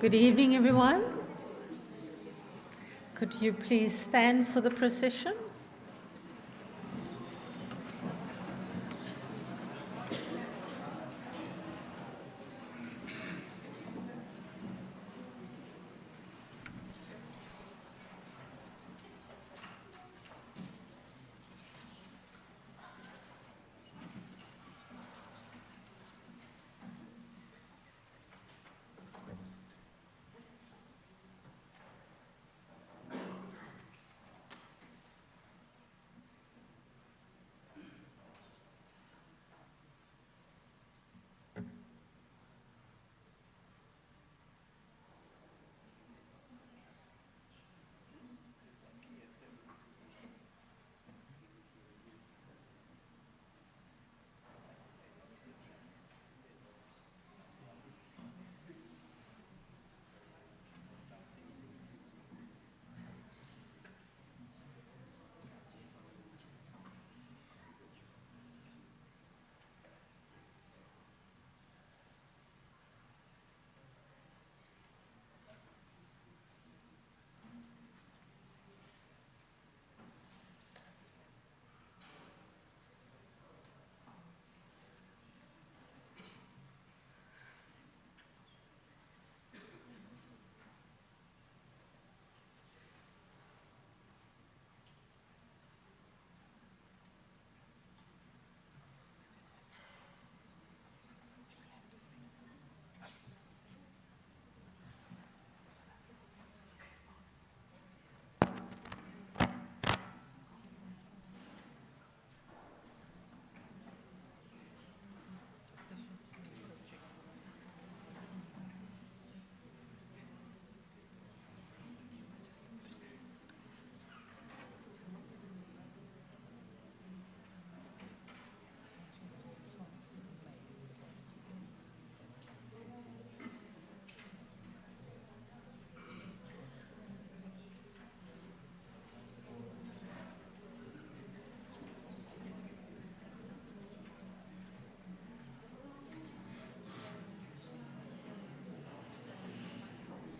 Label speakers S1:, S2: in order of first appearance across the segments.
S1: Good evening, everyone. Could you please stand for the procession?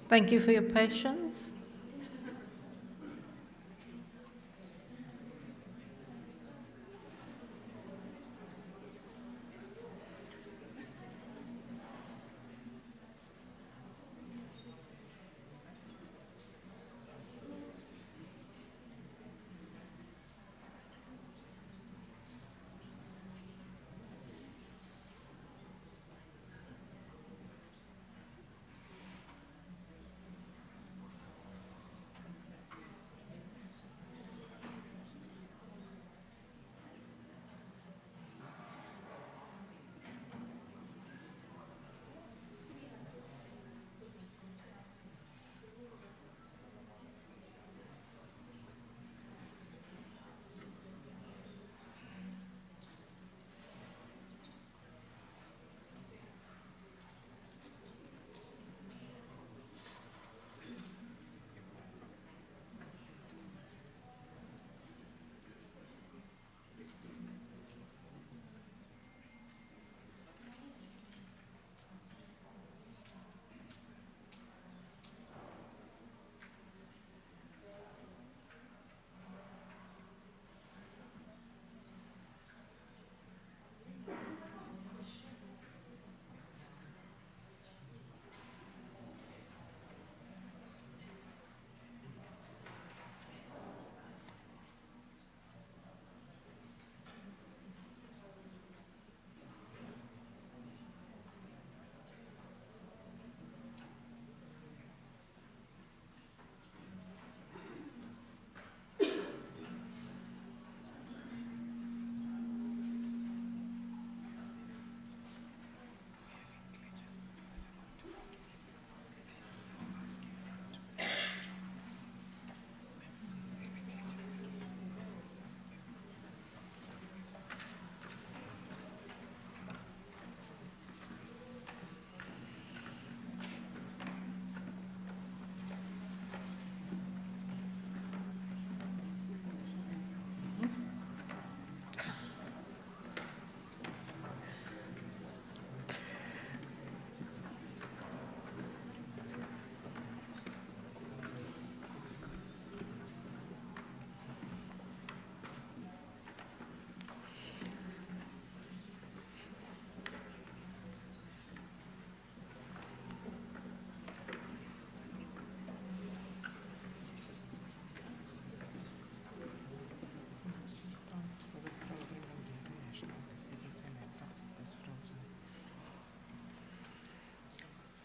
S1: Thank you for your patience.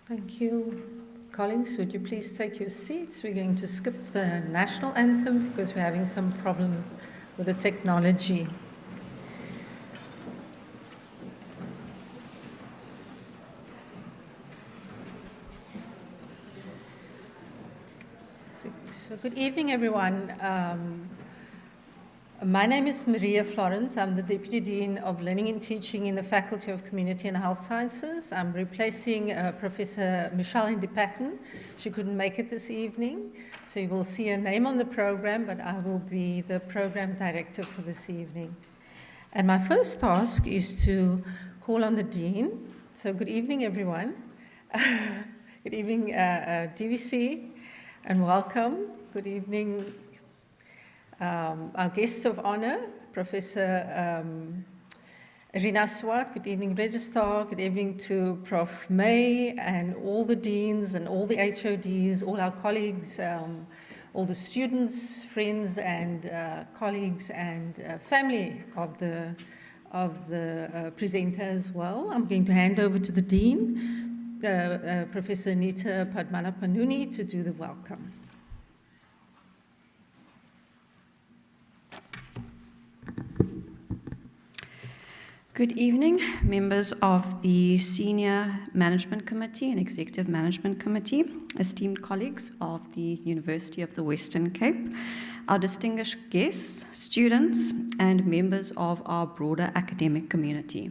S1: Thank you. Colleagues, would you please take your seats? We're going to skip the national anthem because we're having some problem with the technology. So good evening, everyone. My name is Maria Florence. I'm the Deputy Dean of Learning and Teaching in the Faculty of Community and Health Sciences. I'm replacing Professor Michelle Hindi-Patton. She couldn't make it this evening, so you will see her name on the program, but I will be the program director for this evening. And my first task is to call on the Dean. So good evening, everyone. Good evening, DVC, and welcome. Good evening, our guests of honor, Professor Rina Swart. Good evening, Registrar. Good evening to Prof. May and all the deans and all the HODs, all our colleagues, all the students, friends, and colleagues and family of the presenter as well. I'm going to hand over to the Dean, Professor Anita Padmanapanuni, to do the welcome.
S2: Good evening, members of the Senior Management Committee and Executive Management Committee, esteemed colleagues of the University of the Western Cape, our distinguished guests, students, and members of our broader academic community.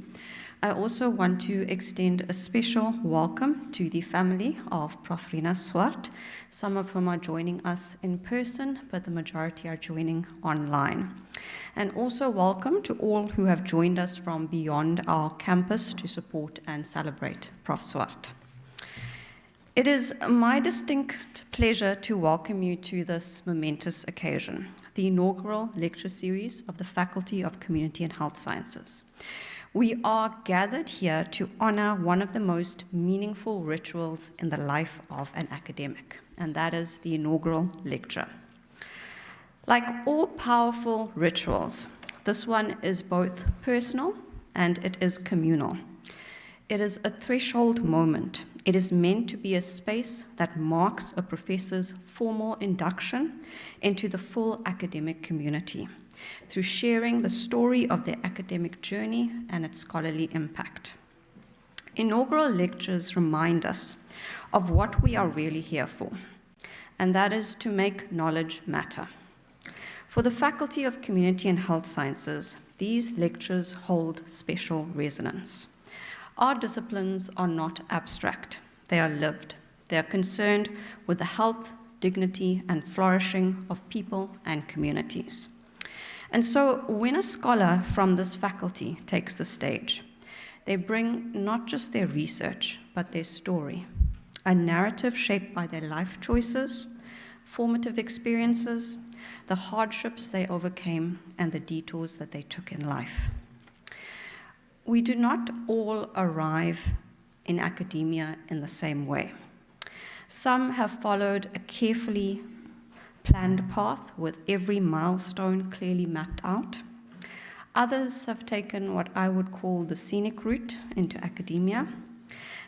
S2: I also want to extend a special welcome to the family of Prof. Rina Swart, some of whom are joining us in person, but the majority are joining online. And also welcome to all who have joined us from beyond our campus to support and celebrate Prof. Swart. It is my distinct pleasure to welcome you to this momentous occasion, the inaugural lecture series of the Faculty of Community and Health Sciences. We are gathered here to honor one of the most meaningful rituals in the life of an academic, and that is the inaugural lecture. Like all powerful rituals, this one is both personal and it is communal. It is a threshold moment. It is meant to be a space that marks a professor's formal induction into the full academic community through sharing the story of their academic journey and its scholarly impact. Inaugural lectures remind us of what we are really here for, and that is to make knowledge matter. For the Faculty of Community and Health Sciences, these lectures hold special resonance. Our disciplines are not abstract, they are lived. They are concerned with the health, dignity, and flourishing of people and communities. And so when a scholar from this faculty takes the stage, they bring not just their research, but their story, a narrative shaped by their life choices, formative experiences, the hardships they overcame, and the detours that they took in life. We do not all arrive in academia in the same way. Some have followed a carefully planned path with every milestone clearly mapped out. Others have taken what I would call the scenic route into academia.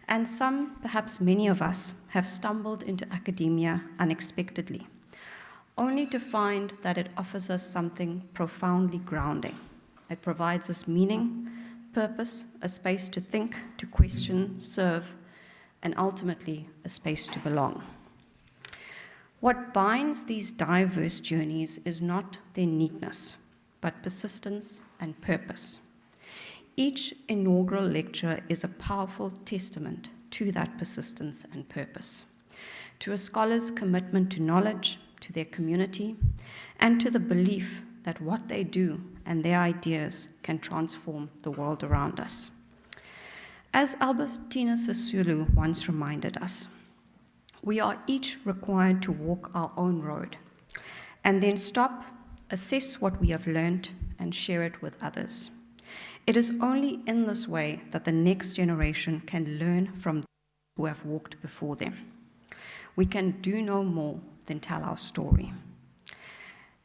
S2: And some, perhaps many of us, have stumbled into academia unexpectedly, only to find that it offers us something profoundly grounding. It provides us meaning, purpose, a space to think, to question, serve, and ultimately a space to belong. What binds these diverse journeys is not their neatness, but persistence and purpose. Each inaugural lecture is a powerful testament to that persistence and purpose, to a scholar's commitment to knowledge, to their community, and to the belief that what they do and their ideas can transform the world around us. As Albertina Sisulu once reminded us, we are each required to walk our own road and then stop, assess what we have learned, and share it with others. It is only in this way that the next generation can learn from those who have walked before them. We can do no more than tell our story.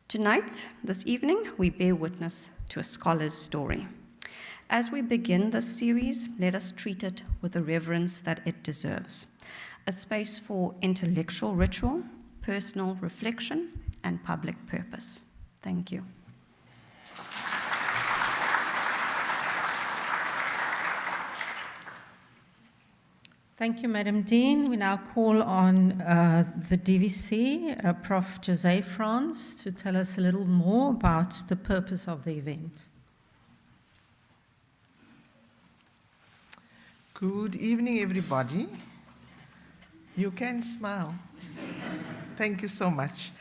S2: Tonight, this evening, we bear witness to a scholar's story. As we begin this series, let us treat it with the reverence that it deserves. A space for intellectual ritual, personal reflection, and public purpose. Thank you.
S1: Thank you, Madam Dean. We now call on the DVC, Prof. José France, to tell us a little more about the purpose of the event.
S3: Good evening, everybody. You can smile. Thank you so much.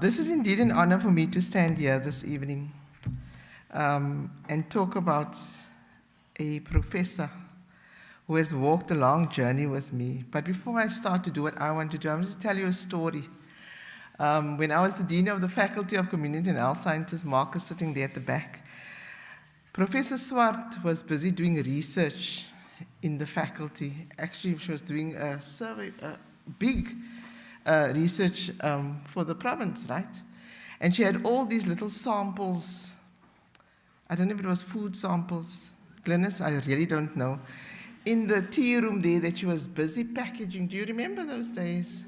S3: This is indeed an honor for me to stand here this evening and talk about a professor who has walked a long journey with me. But before I start to do what I want to do, I'm going to tell you a story. When I was the Dean of the Faculty of Community and Health Sciences, Mark is sitting there at the back, Professor Swart was busy doing research in the faculty. Actually, she was doing a survey, a big research for the province, right? And she had all these little samples. I don't know if it was food samples. Glynis, I really don't know. In the tea room there that she was busy packaging. Do you remember those days?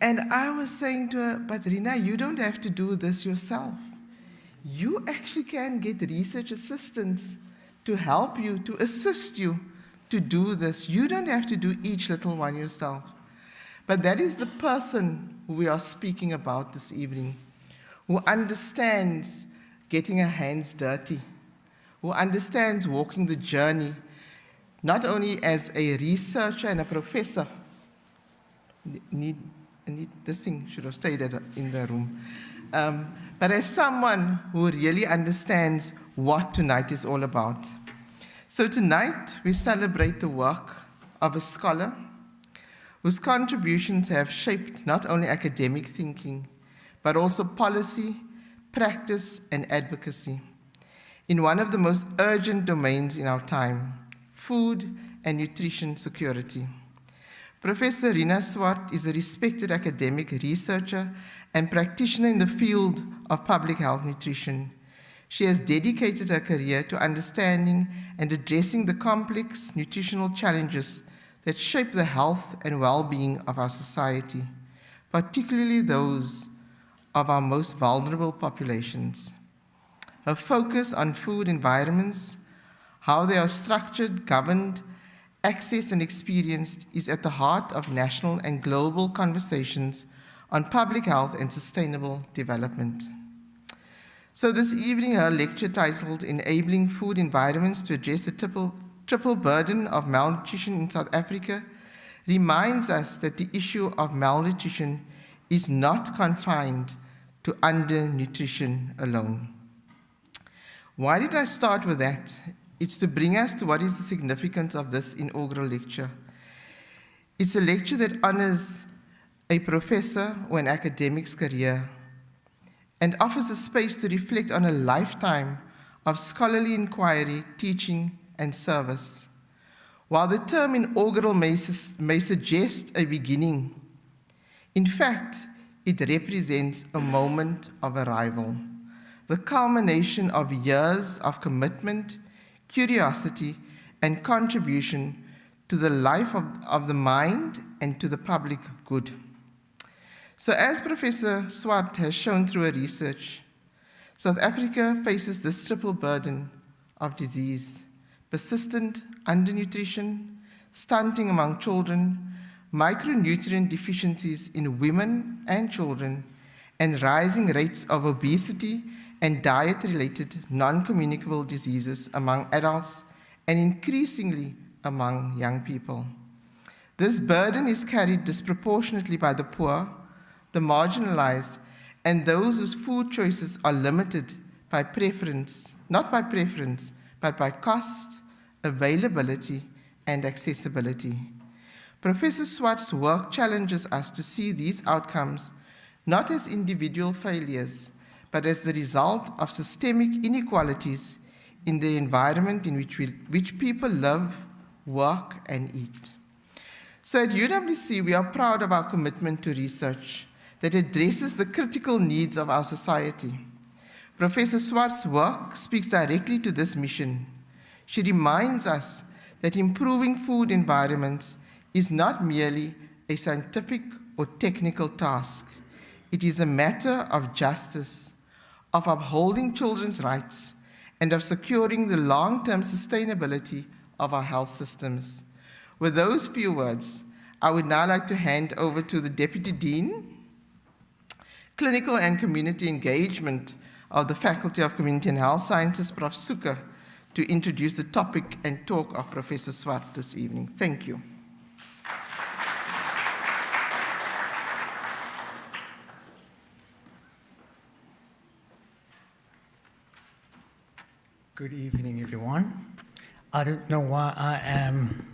S3: And I was saying to her, but Rina, you don't have to do this yourself. You actually can get research assistants to help you, to assist you to do this. You don't have to do each little one yourself. But that is the person who we are speaking about this evening, who understands getting her hands dirty, who understands walking the journey, not only as a researcher and a professor. This thing should have stayed in the room. But as someone who really understands what tonight is all about. So tonight, we celebrate the work of a scholar whose contributions have shaped not only academic thinking, but also policy, practice, and advocacy in one of the most urgent domains in our time, food and nutrition security. Professor Rina Swart is a respected academic researcher and practitioner in the field of public health nutrition. She has dedicated her career to understanding and addressing the complex nutritional challenges that shape the health and well-being of our society, particularly those of our most vulnerable populations. Her focus on food environments, how they are structured, governed, accessed, and experienced is at the heart of national and global conversations on public health and sustainable development. So this evening, her lecture titled Enabling Food Environments to Address the Triple Burden of Malnutrition in South Africa reminds us that the issue of malnutrition is not confined to undernutrition alone. Why did I start with that? It's to bring us to what is the significance of this inaugural lecture. It's a lecture that honors a professor or an academic's career and offers a space to reflect on a lifetime of scholarly inquiry, teaching, and service. While the term inaugural may suggest a beginning, in fact, it represents a moment of arrival, the culmination of years of commitment, curiosity, and contribution to the life of the mind and to the public good. So as Professor Swart has shown through her research, South Africa faces this triple burden of disease: persistent undernutrition, stunting among children, micronutrient deficiencies in women and children, and rising rates of obesity and diet-related non-communicable diseases among adults and increasingly among young people. This burden is carried disproportionately by the poor, the marginalized, and those whose food choices are limited by preference, not by preference, but by cost, availability, and accessibility. Professor Swart's work challenges us to see these outcomes not as individual failures, but as the result of systemic inequalities in the environment in which people live, work, and eat. So at UWC, we are proud of our commitment to research that addresses the critical needs of our society. Professor Swart's work speaks directly to this mission. She reminds us that improving food environments is not merely a scientific or technical task. It is a matter of justice, of upholding children's rights, and of securing the long-term sustainability of our health systems. With those few words, I would now like to hand over to the Deputy Dean, Clinical and Community Engagement of the Faculty of Community and Health Sciences, Prof. Suka, to introduce the topic and talk of Professor Swart this evening. Thank you.
S4: Good evening, everyone. I don't know why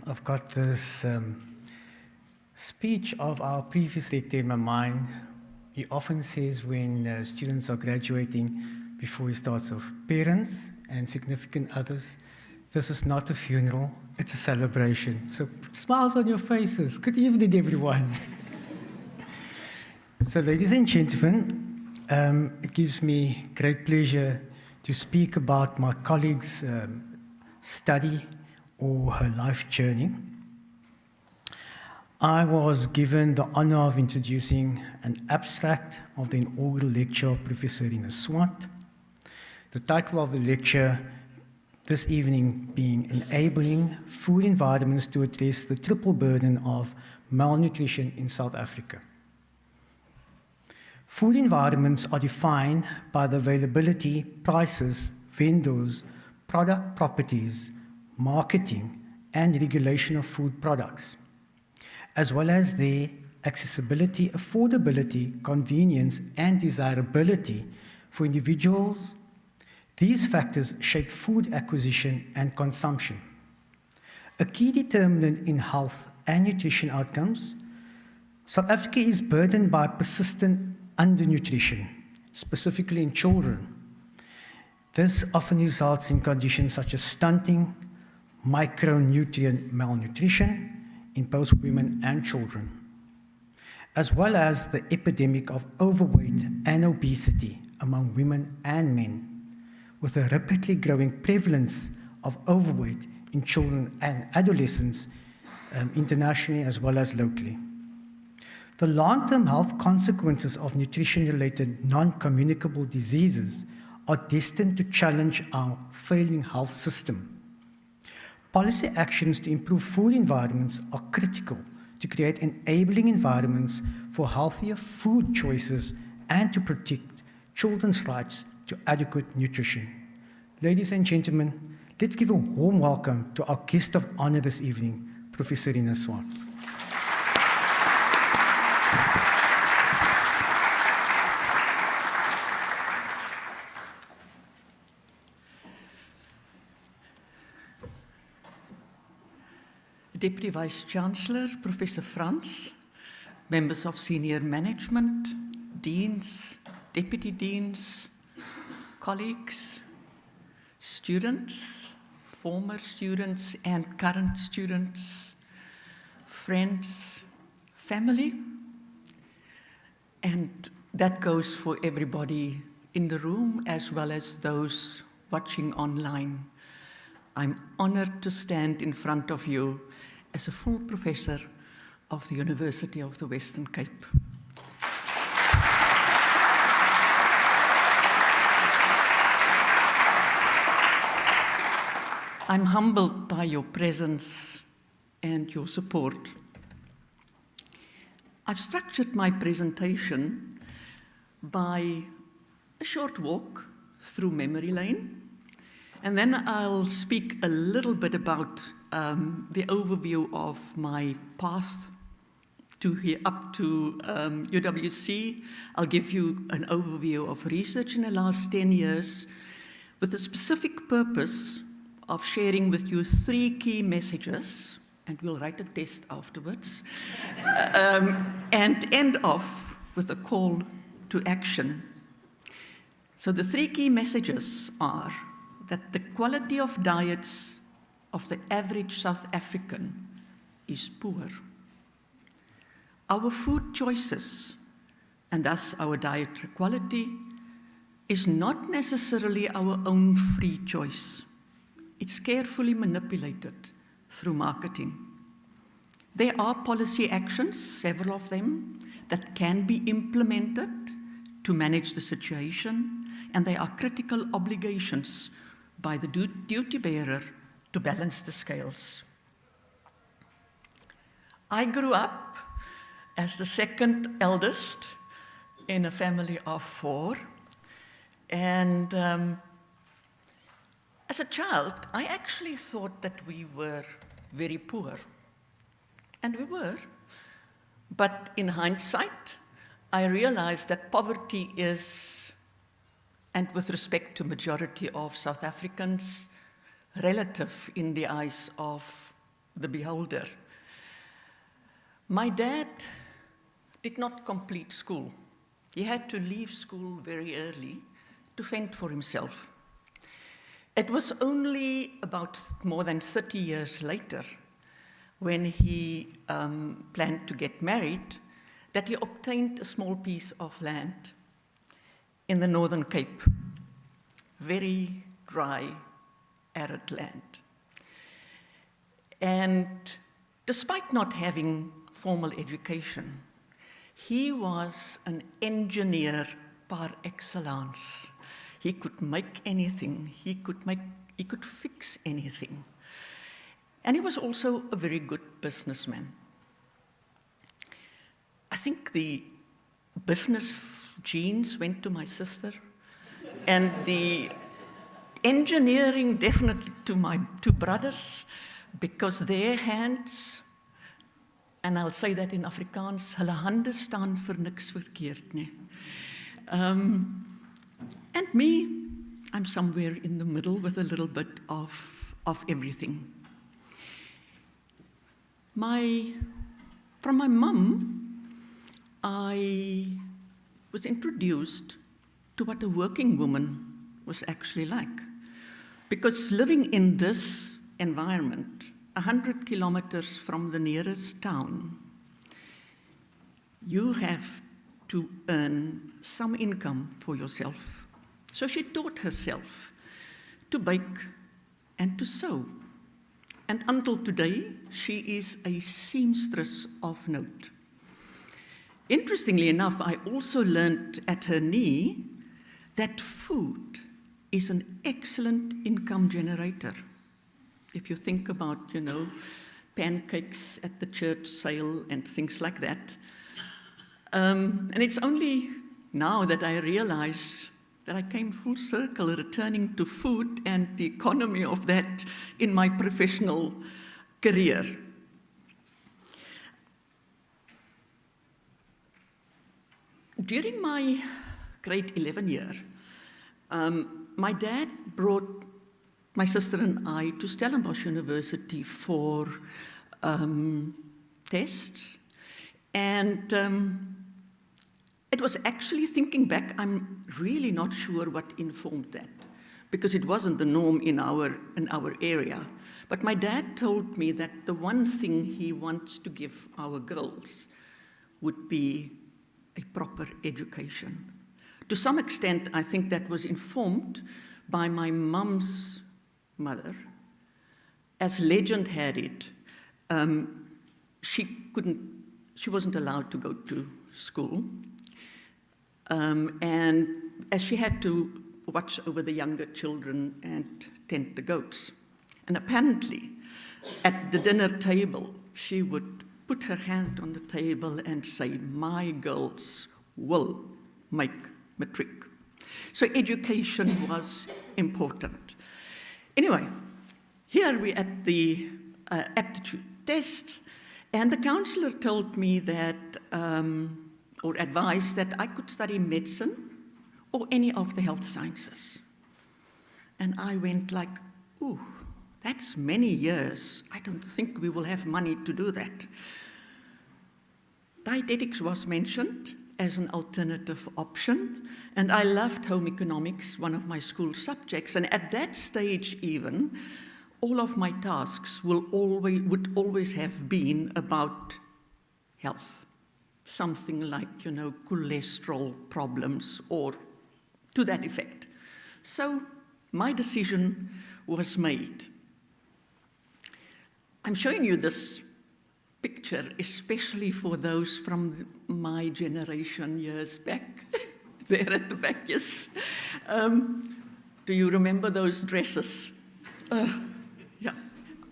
S4: I've got this speech of our previous lecturer in my mind. He often says when students are graduating, before he starts off, parents and significant others, this is not a funeral, it's a celebration. So smiles on your faces. Good evening, everyone. So ladies and gentlemen, it gives me great pleasure to speak about my colleague's study or her life journey. I was given the honor of introducing an abstract of the inaugural lecture of Professor Rina Swart. The title of the lecture this evening being Enabling Food Environments to Address the Triple Burden of Malnutrition in South Africa. Food environments are defined by the availability, prices, vendors, product properties, marketing, and regulation of food products, as well as their accessibility, affordability, convenience, and desirability for individuals. These factors shape food acquisition and consumption. A key determinant in health and nutrition outcomes, South Africa is burdened by persistent undernutrition, specifically in children. This often results in conditions such as stunting, micronutrient malnutrition in both women and children, as well as the epidemic of overweight and obesity among women and men, with a rapidly growing prevalence of overweight in children and adolescents internationally as well as locally. The long-term health consequences of nutrition-related non-communicable diseases are destined to challenge our failing health system. Policy actions to improve food environments are critical to create enabling environments for healthier food choices and to protect children's rights to adequate nutrition. Ladies and gentlemen, let's give a warm welcome to our guest of honor this evening, Professor Rina Swart.
S5: Deputy Vice-Chancellor, Professor Frans, members of senior management, deans, deputy deans, colleagues, students, former students and current students, friends, family, and that goes for everybody in the room as well as those watching online. I'm honored to stand in front of you as a full professor of the University of the Western Cape. I'm humbled by your presence and your support. I've structured my presentation by a short walk through memory lane, and then I'll speak a little bit about the overview of my path to here up to UWC. I'll give you an overview of research in the last 10 years with the specific purpose of sharing with you 3 key messages, and we'll write a test afterwards, and end off with a call to action. So the 3 key messages are that the quality of diets of the average South African is poor. Our food choices, and thus our diet quality, is not necessarily our own free choice. It's carefully manipulated through marketing. There are policy actions, several of them, that can be implemented to manage the situation, and there are critical obligations by the duty bearer to balance the scales. I grew up as the second eldest in a family of 4, and as a child, I actually thought that we were very poor, and we were. But in hindsight, I realized that poverty is, and with respect to majority of South Africans, relative in the eyes of the beholder. My dad did not complete school. He had to leave school very early to fend for himself. It was only about more than 30 years later, when he planned to get married, that he obtained a small piece of land in the Northern Cape, very dry, arid land. And despite not having formal education, he was an engineer par excellence. He could make anything, he could fix anything. And he was also a very good businessman. I think the business genes went to my sister, and the engineering definitely to my 2 brothers, because their hands, and I'll say that in Afrikaans, hulle hande staan vir niks verkeerd nie. And me, I'm somewhere in the middle with a little bit of everything. From my mum, I was introduced to what a working woman was actually like. Because living in this environment, 100 kilometers from the nearest town, you have to earn some income for yourself. So she taught herself to bake and to sew. And until today, she is a seamstress of note. Interestingly enough, I also learned at her knee that food is an excellent income generator. If you think about, pancakes at the church sale and things like that. And it's only now that I realize that I came full circle, returning to food and the economy of that in my professional career. During my grade 11 year, my dad brought my sister and I to Stellenbosch University for tests. And it was actually, thinking back, I'm really not sure what informed that, because it wasn't the norm in our area. But my dad told me that the one thing he wants to give our girls would be a proper education. To some extent, I think that was informed by my mum's mother. As legend had it, she wasn't allowed to go to school. And as she had to watch over the younger children and tend the goats. And apparently, at the dinner table, she would put her hand on the table and say, "My girls will make matric." So education was important. Anyway, here we're at the aptitude test, and the counselor told me that, or advised that I could study medicine or any of the health sciences. And I went like, ooh, that's many years. I don't think we will have money to do that. Dietetics was mentioned as an alternative option, and I loved home economics, one of my school subjects, and at that stage even, all of my tasks would always have been about health. Something like, cholesterol problems or to that effect. So my decision was made. I'm showing you this picture, especially for those from my generation years back. There at the back, yes. Do you remember those dresses? Yeah.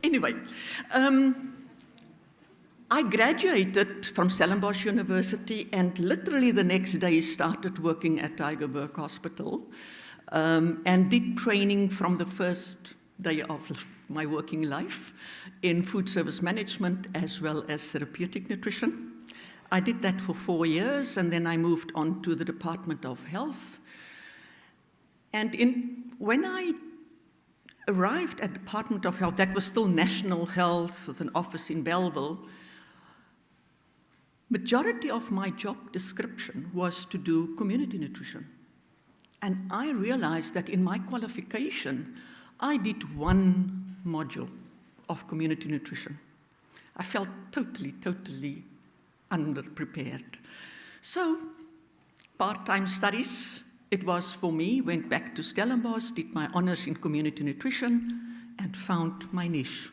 S5: Anyway, I graduated from Stellenbosch University and literally the next day started working at Tygerberg Hospital and did training from the first day of my working life in food service management as well as therapeutic nutrition. I did that for 4 years, and then I moved on to the Department of Health. And when I arrived at Department of Health, that was still National Health with an office in Belleville, majority of my job description was to do community nutrition. And I realized that in my qualification, I did one module of community nutrition. I felt totally underprepared. So, part-time studies, it was for me, went back to Stellenbosch, did my honors in community nutrition, and found my niche.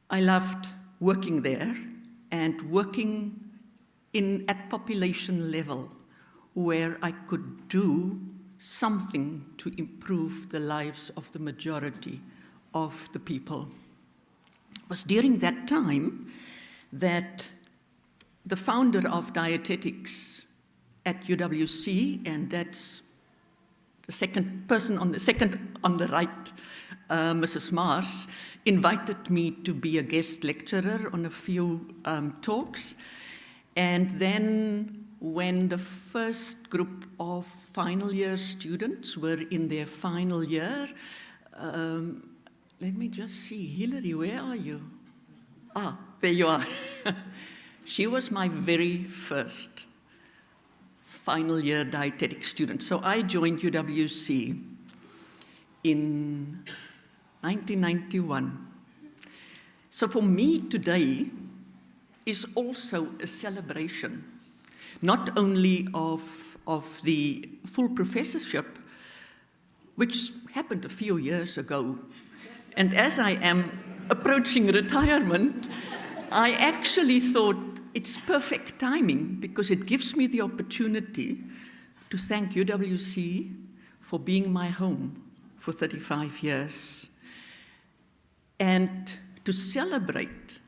S5: I loved working there and working at population level where I could do something to improve the lives of the majority of the people. It was during that time that the founder of Dietetics at UWC, and that's the second on the right, Mrs. Mars, invited me to be a guest lecturer on a few talks. And then when the first group of final year students were in their final year, let me just see. Hilary, where are you? Ah, there you are. She was my very first final year dietetics student. So I joined UWC in 1991. So for me today is also a celebration, not only of the full professorship, which happened a few years ago. And as I am approaching retirement, I actually thought it's perfect timing because it gives me the opportunity to thank UWC for being my home for 35 years and to celebrate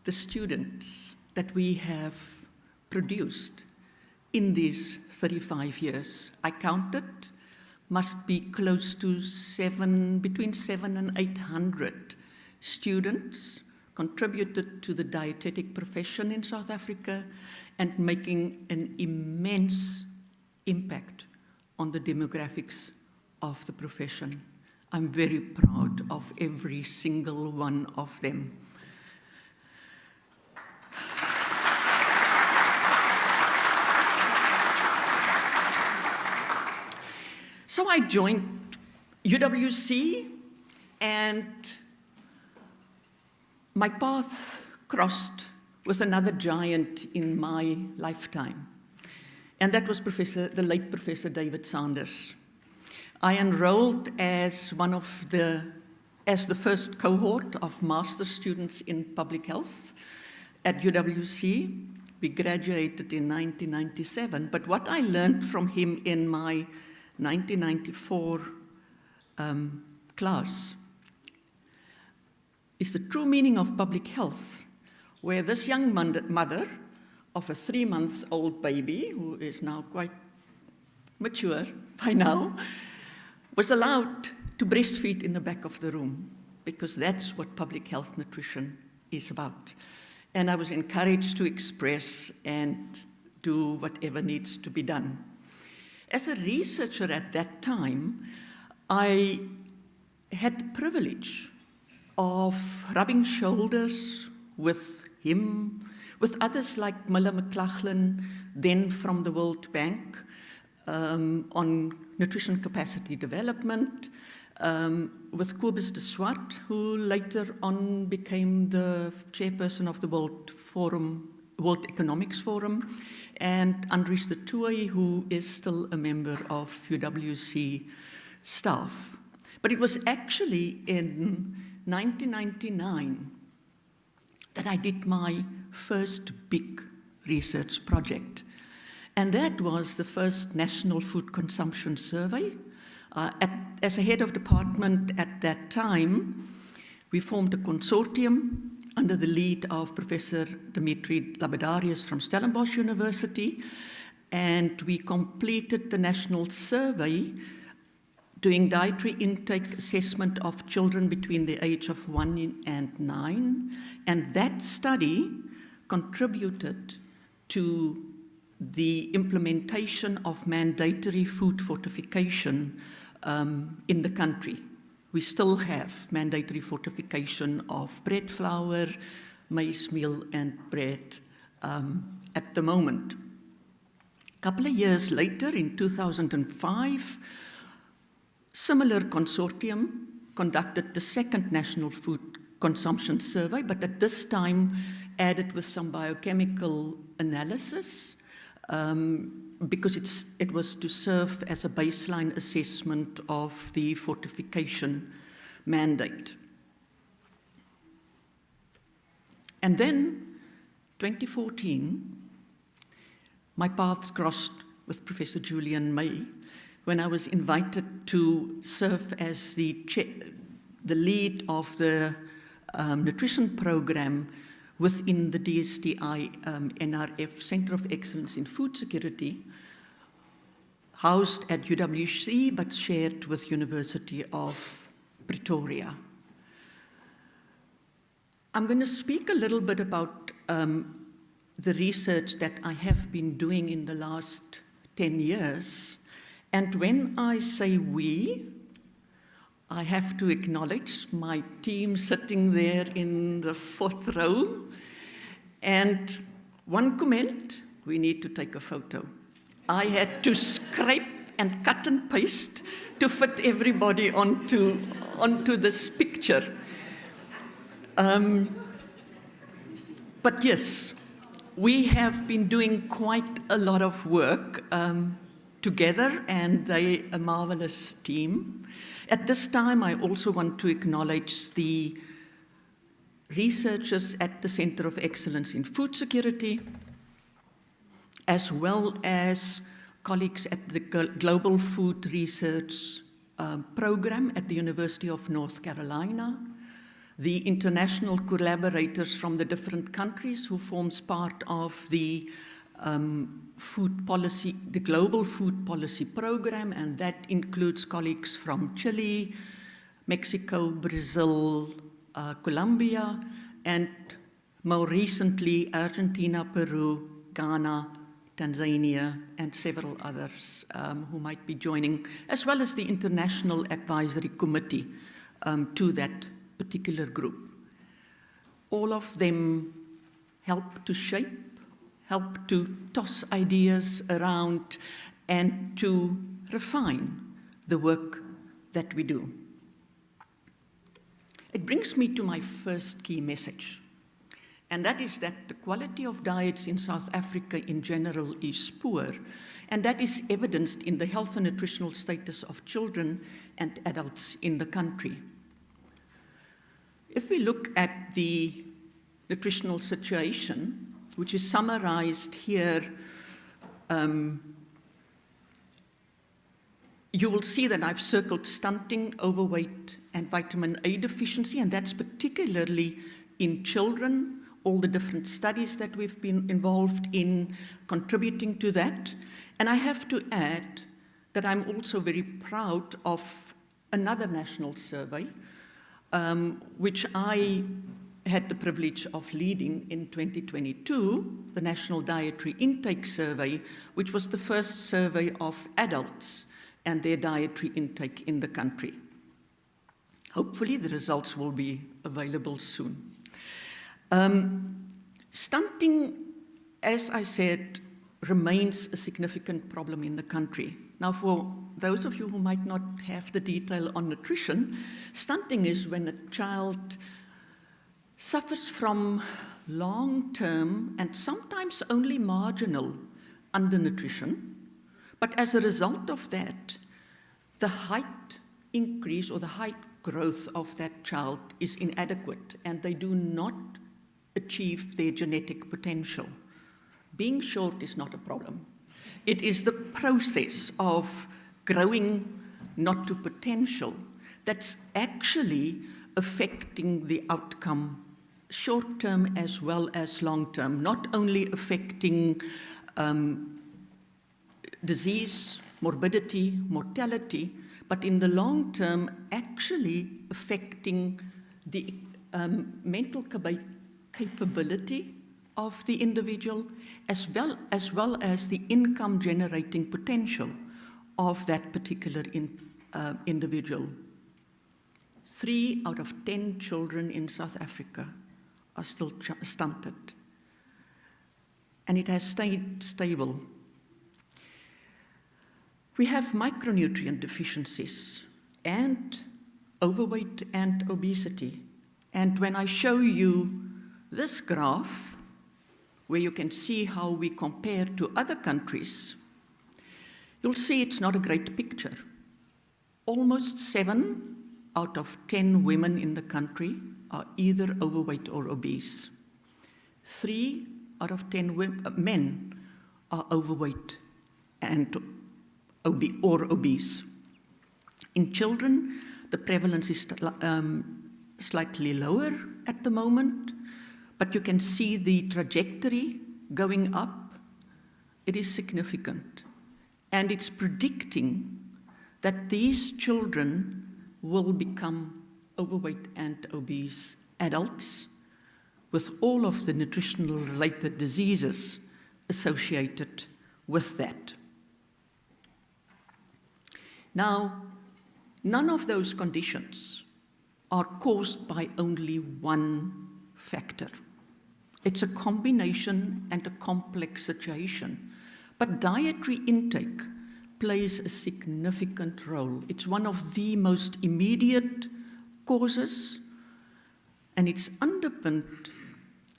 S5: the students that we have produced in these 35 years. I counted, must be close to between 700 and 800 students contributed to the dietetic profession in South Africa and making an immense impact on the demographics of the profession. I'm very proud of every single one of them. So I joined UWC, and my path crossed with another giant in my lifetime, and that was the late Professor David Sanders. I enrolled as the first cohort of master students in public health at UWC. We graduated in 1997, but what I learned from him in my 1994 class is the true meaning of public health, where this young mother of a 3-month-old baby, who is now quite mature by now, was allowed to breastfeed in the back of the room, because that's what public health nutrition is about. And I was encouraged to express and do whatever needs to be done. As a researcher at that time, I had the privilege of rubbing shoulders with him, with others like Miller McLachlan, then from the World Bank, on nutrition capacity development, with Rina Swart, who later on became the chairperson of the World Economics Forum, and Andries de Tooy, who is still a member of UWC staff. But it was actually in 1999 that I did my first big research project. And that was the first National Food Consumption Survey. As a head of department at that time, we formed a consortium under the lead of Professor Dimitri Labadarius from Stellenbosch University, and we completed the national survey doing dietary intake assessment of children between the age of 1 and 9, and that study contributed to the implementation of mandatory food fortification in the country. We still have mandatory fortification of bread flour, maize meal, and bread at the moment. A couple of years later, in 2005, similar consortium conducted the second National Food Consumption Survey, but at this time added with some biochemical analysis, because it was to serve as a baseline assessment of the fortification mandate. And then, 2014, my paths crossed with Professor Julian May when I was invited to serve as the lead of the nutrition program within the DSTI NRF Centre of Excellence in Food Security, housed at UWC but shared with University of Pretoria. I'm going to speak a little bit about the research that I have been doing in the last 10 years. And when I say we, I have to acknowledge my team sitting there in the 4th row. And one comment, we need to take a photo. I had to scrape and cut and paste to fit everybody onto this picture. But yes, we have been doing quite a lot of work together, and they're a marvelous team. At this time, I also want to acknowledge the researchers at the Centre of Excellence in Food Security, as well as colleagues at the Global Food Research Program at the University of North Carolina, the international collaborators from the different countries who forms part of the food policy, the Global Food Policy Program, and that includes colleagues from Chile, Mexico, Brazil, Colombia, and more recently Argentina, Peru, Ghana, Tanzania, and several others who might be joining, as well as the International Advisory Committee to that particular group. All of them help to shape, help to toss ideas around, and to refine the work that we do. It brings me to my first key message, and that is that the quality of diets in South Africa in general is poor, and that is evidenced in the health and nutritional status of children and adults in the country. If we look at the nutritional situation, which is summarized here, you will see that I've circled stunting, overweight, and vitamin A deficiency, and that's particularly in children, all the different studies that we've been involved in contributing to that. And I have to add that I'm also very proud of another national survey, which I had the privilege of leading in 2022, the National Dietary Intake Survey, which was the first survey of adults and their dietary intake in the country. Hopefully the results will be available soon. Stunting, as I said, remains a significant problem in the country. Now, for those of you who might not have the detail on nutrition, stunting is when a child suffers from long-term and sometimes only marginal undernutrition, but as a result of that, the height increase or the height growth of that child is inadequate, and they do not achieve their genetic potential. Being short is not a problem. It is the process of growing not to potential that's actually affecting the outcome, short-term as well as long-term, not only affecting disease, morbidity, mortality, but in the long term actually affecting the mental capability of the individual, as well as the income generating potential of that particular individual. 3 out of 10 children in South Africa are still stunted, and it has stayed stable. We have micronutrient deficiencies and overweight and obesity. And when I show you this graph, where you can see how we compare to other countries, you'll see it's not a great picture. Almost 7 out of 10 women in the country are either overweight or obese. 3 out of 10 men are overweight and or obese. In children, the prevalence is slightly lower at the moment, but you can see the trajectory going up. It is significant, and it's predicting that these children will become overweight and obese adults with all of the nutritional related diseases associated with that. Now, none of those conditions are caused by only one factor. It's a combination and a complex situation. But dietary intake plays a significant role. It's one of the most immediate causes, and it's underpinned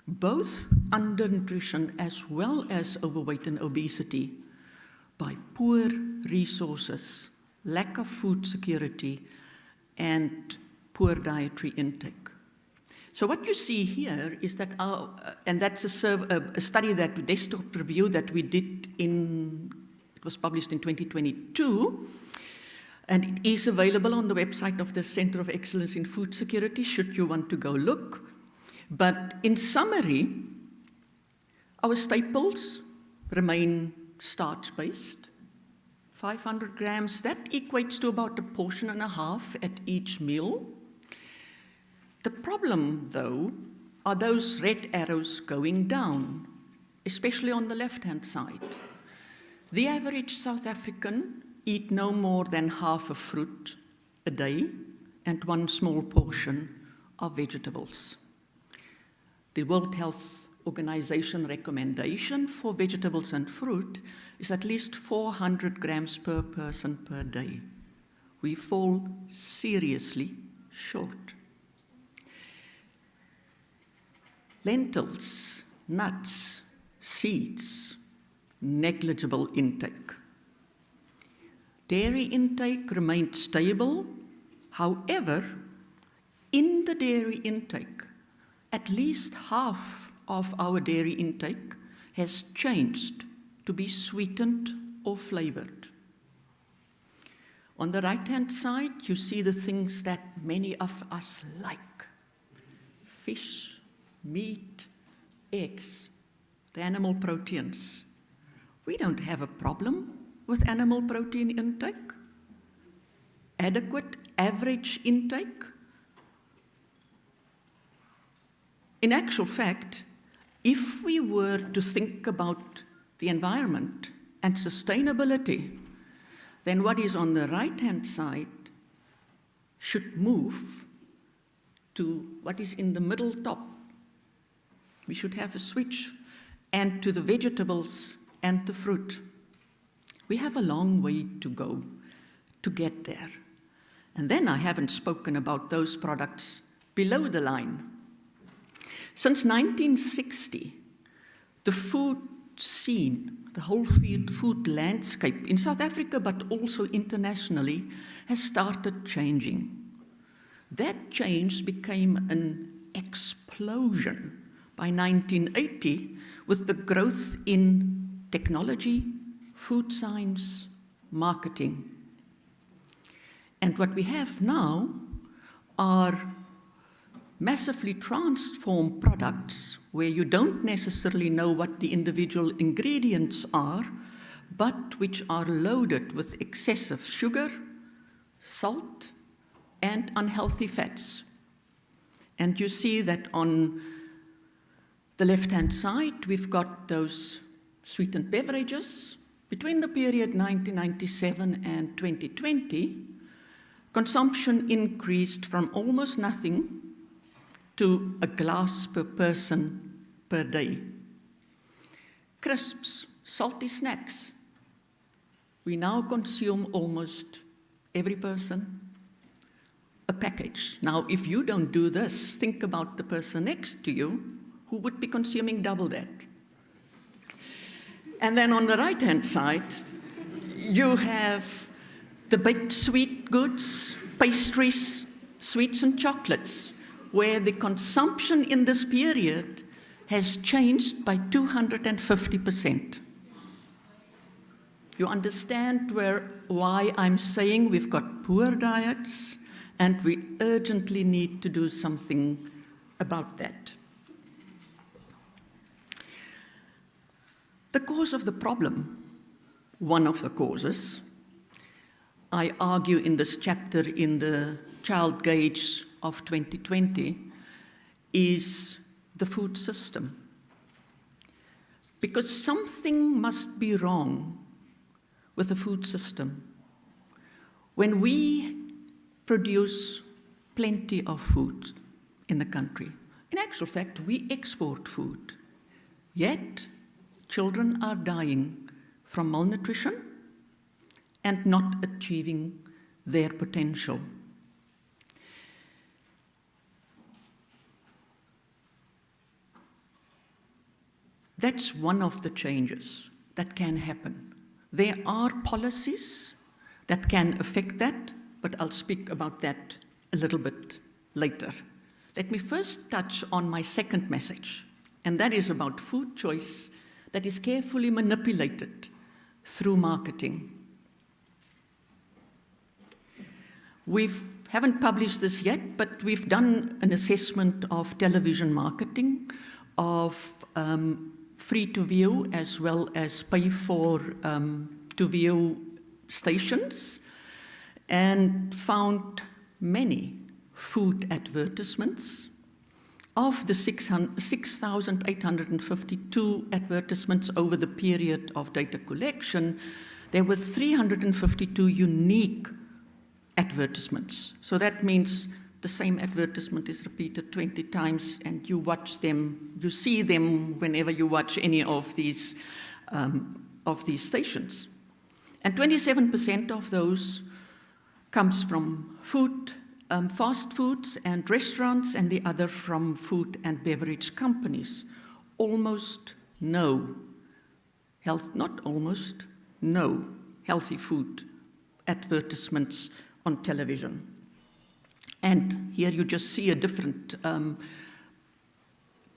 S5: both undernutrition as well as overweight and obesity by poor resources, lack of food security, and poor dietary intake. So what you see here is that and that's a study, that desktop review that we did it was published in 2022, and it is available on the website of the Centre of Excellence in Food Security, should you want to go look. But in summary, our staples remain starch-based, 500 grams. That equates to about a portion and a half at each meal. The problem, though, are those red arrows going down, especially on the left-hand side. The average South African eat no more than half a fruit a day and one small portion of vegetables. The World Health Organization recommendation for vegetables and fruit is at least 400 grams per person per day. We fall seriously short. Lentils, nuts, seeds, negligible intake. Dairy intake remained stable. However, in the dairy intake, at least half of our dairy intake has changed to be sweetened or flavored. On the right-hand side, you see the things that many of us like: fish, meat, eggs, the animal proteins. We don't have a problem with animal protein intake. Adequate, average intake. In actual fact, if we were to think about the environment and sustainability, then what is on the right-hand side should move to what is in the middle top. We should have a switch, and to the vegetables and the fruit. We have a long way to go to get there. And then I haven't spoken about those products below the line. Since 1960, the food scene, the whole food landscape in South Africa, but also internationally, has started changing. That change became an explosion by 1980 with the growth in technology, food science, marketing. And what we have now are massively transformed products where you don't necessarily know what the individual ingredients are, but which are loaded with excessive sugar, salt, and unhealthy fats. And you see that on the left-hand side, we've got those sweetened beverages. Between the period 1997 and 2020, consumption increased from almost nothing to a glass per person per day. Crisps, salty snacks. We now consume almost every person a package. Now, if you don't do this, think about the person next to you who would be consuming double that. And then on the right-hand side, you have the baked sweet goods, pastries, sweets and chocolates, where the consumption in this period has changed by 250%. You understand why I'm saying we've got poor diets, and we urgently need to do something about that. The cause of the problem, one of the causes, I argue in this chapter in the Child Gauge of 2020, is the food system. Because something must be wrong with the food system. When we produce plenty of food in the country. In actual fact, we export food. Yet, children are dying from malnutrition and not achieving their potential. That's one of the changes that can happen. There are policies that can affect that, but I'll speak about that a little bit later. Let me first touch on my second message, and that is about food choice that is carefully manipulated through marketing. We haven't published this yet, but we've done an assessment of television marketing, of free-to-view as well as pay-for-to-view stations, and found many food advertisements. Of the 6,852 advertisements over the period of data collection, there were 352 unique advertisements. So that means the same advertisement is repeated 20 times and you watch them, you see them whenever you watch any of these stations. And 27% of those comes from food, fast foods and restaurants, and the other from food and beverage companies. Almost no healthy food advertisements on television. And here you just see a different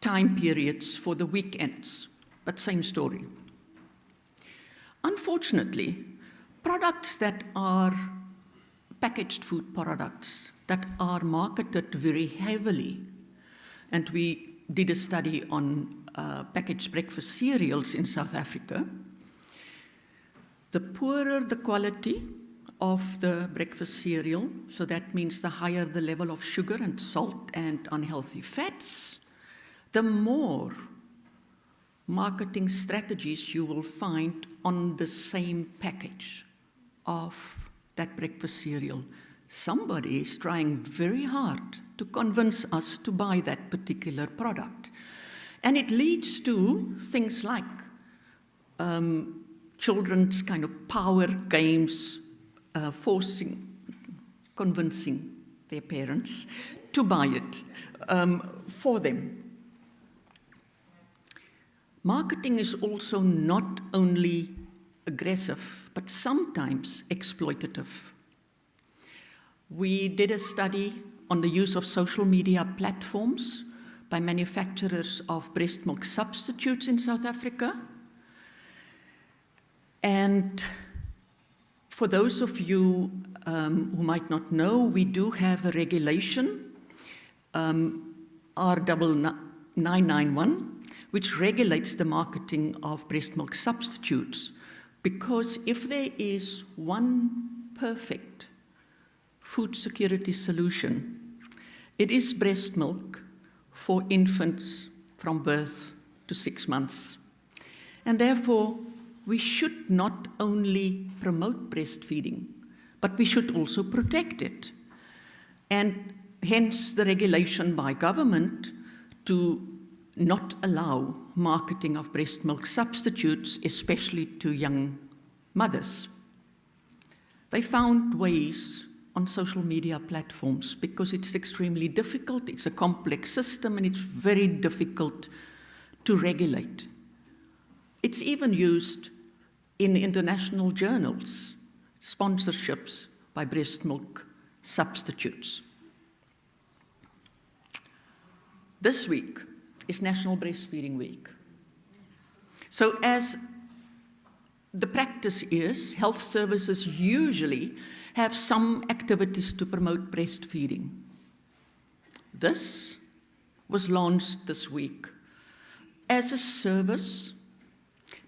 S5: time periods for the weekends, but same story. Unfortunately, products that are packaged food products that are marketed very heavily, and we did a study on packaged breakfast cereals in South Africa, the poorer the quality of the breakfast cereal, so that means the higher the level of sugar and salt and unhealthy fats, the more marketing strategies you will find on the same package of that breakfast cereal. Somebody is trying very hard to convince us to buy that particular product. And it leads to things like children's kind of power games, convincing their parents to buy it for them. Marketing is also not only aggressive, but sometimes exploitative. We did a study on the use of social media platforms by manufacturers of breast milk substitutes in South Africa. And for those of you who might not know, we do have a regulation, R991, which regulates the marketing of breast milk substitutes. Because if there is one perfect food security solution, it is breast milk for infants from birth to 6 months. And therefore, we should not only promote breastfeeding, but we should also protect it. And hence the regulation by government to not allow marketing of breast milk substitutes, especially to young mothers. They found ways on social media platforms because it's extremely difficult, it's a complex system, and it's very difficult to regulate. It's even used in international journals, sponsorships by breast milk substitutes. This week is National Breastfeeding Week. So as the practice is, health services usually have some activities to promote breastfeeding. This was launched this week as a service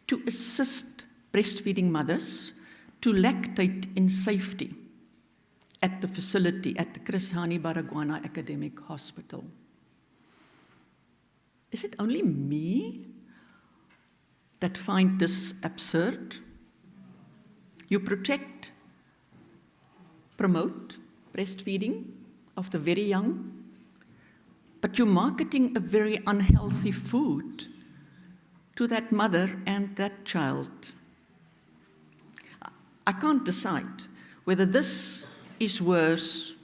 S5: to assist breastfeeding mothers to lactate in safety at the facility at the Chris Hani Baragwana Academic Hospital. Is it only me that find this absurd? You promote breastfeeding of the very young, but you're marketing a very unhealthy food to that mother and that child. I can't decide whether this is worse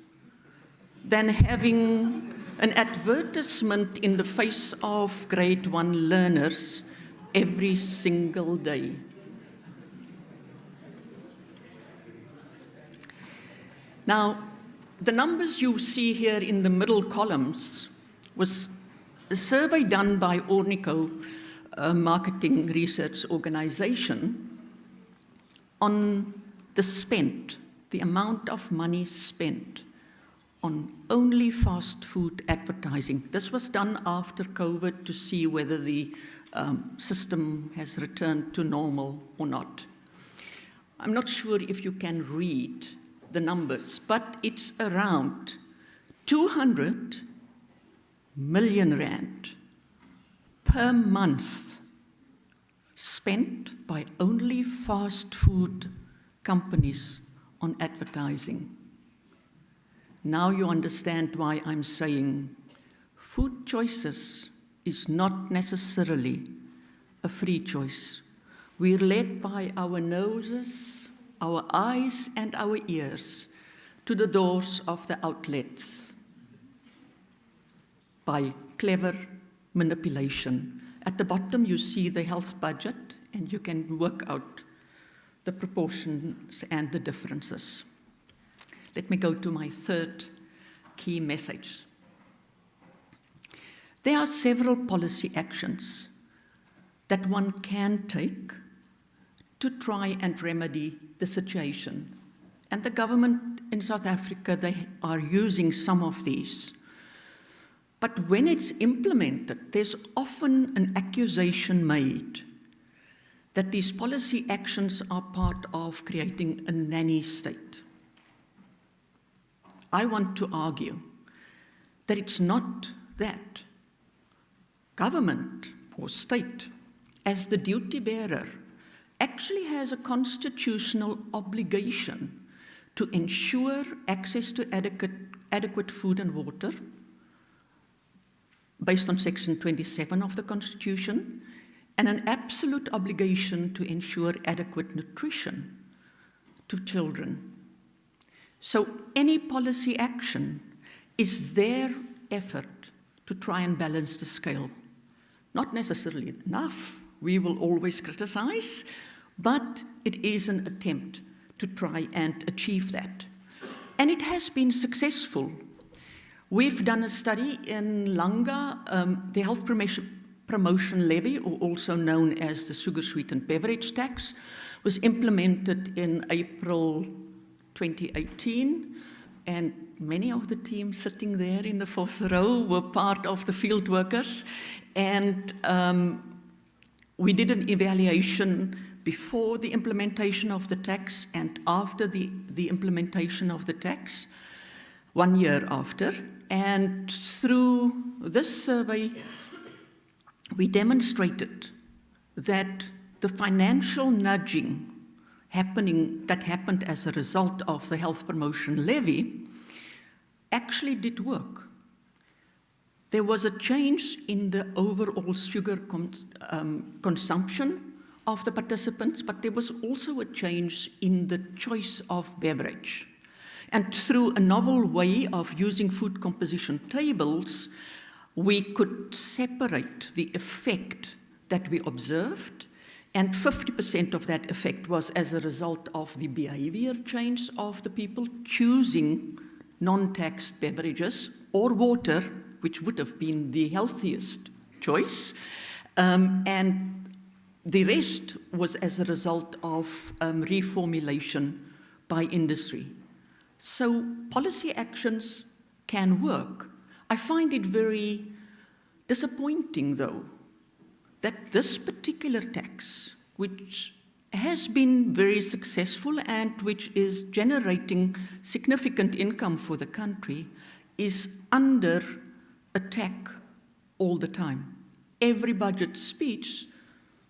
S5: than having an advertisement in the face of grade 1 learners every single day. Now, the numbers you see here in the middle columns was a survey done by Ornico, a marketing research organization, on the amount of money spent on only fast food advertising. This was done after COVID to see whether the system has returned to normal or not. I'm not sure if you can read the numbers, but it's around 200 million rand per month spent by only fast food companies on advertising. Now you understand why I'm saying food choices is not necessarily a free choice. We're led by our noses, our eyes, and our ears to the doors of the outlets by clever manipulation. At the bottom, you see the health budget, and you can work out the proportions and the differences. Let me go to my third key message. There are several policy actions that one can take to try and remedy the situation. And the government in South Africa, they are using some of these. But when it's implemented, there's often an accusation made that these policy actions are part of creating a nanny state. I want to argue that it's not that. Government or state, as the duty bearer, actually has a constitutional obligation to ensure access to adequate food and water, based on Section 27 of the Constitution, and an absolute obligation to ensure adequate nutrition to children. So any policy action is their effort to try and balance the scale. Not necessarily enough, we will always criticize, but it is an attempt to try and achieve that. And it has been successful. We've done a study in Langa, the health promotion levy, or also known as the sugar-sweetened beverage tax, was implemented in April 2018, and many of the teams sitting there in the fourth row were part of the field workers, and we did an evaluation before the implementation of the tax and after the implementation of the tax, 1 year after. And through this survey, we demonstrated that the financial nudging that happened as a result of the health promotion levy actually did work. There was a change in the overall sugar consumption of the participants, but there was also a change in the choice of beverage. And through a novel way of using food composition tables, we could separate the effect that we observed, and 50% of that effect was as a result of the behavior change of the people choosing non-taxed beverages or water, which would have been the healthiest choice, and the rest was as a result of reformulation by industry. So policy actions can work. I find it very disappointing, though, that this particular tax, which has been very successful and which is generating significant income for the country, is under attack all the time. Every budget speech,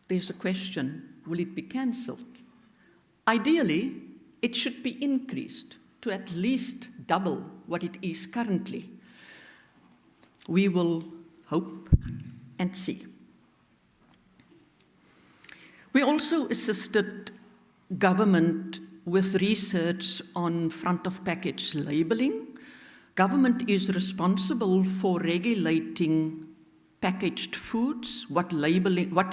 S5: there's a question, will it be cancelled? Ideally, it should be increased to at least double what it is currently. We will hope and see. We also assisted government with research on front-of-package labeling. Government is responsible for regulating packaged foods, what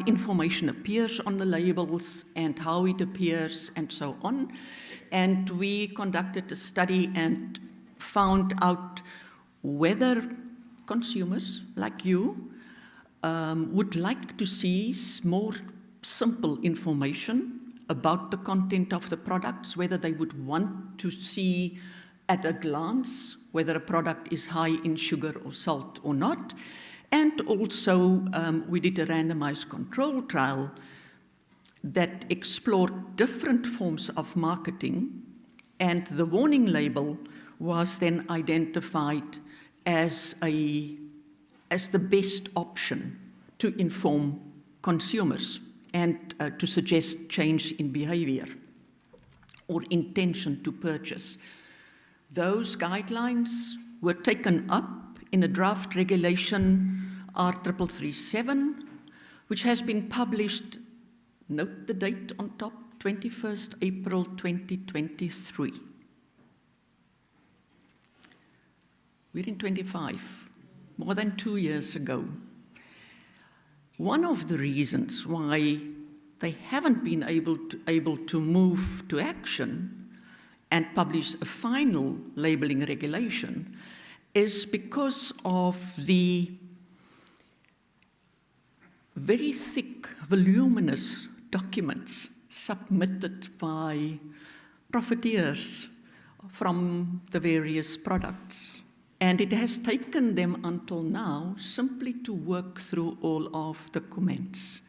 S5: information appears on the labels and how it appears and so on. And we conducted a study and found out whether consumers like you would like to see more simple information about the content of the products, whether they would want to see at a glance whether a product is high in sugar or salt or not. And also we did a randomized control trial that explored different forms of marketing, and the warning label was then identified as the best option to inform consumers and to suggest change in behavior or intention to purchase. Those guidelines were taken up in a draft regulation R337, which has been published, note the date on top, 21st April 2023. We're in 25, more than 2 years ago. One of the reasons why they haven't been able to move to action and publish a final labeling regulation is because of the very thick, voluminous documents submitted by profiteers from the various products. And it has taken them until now simply to work through all of the comments.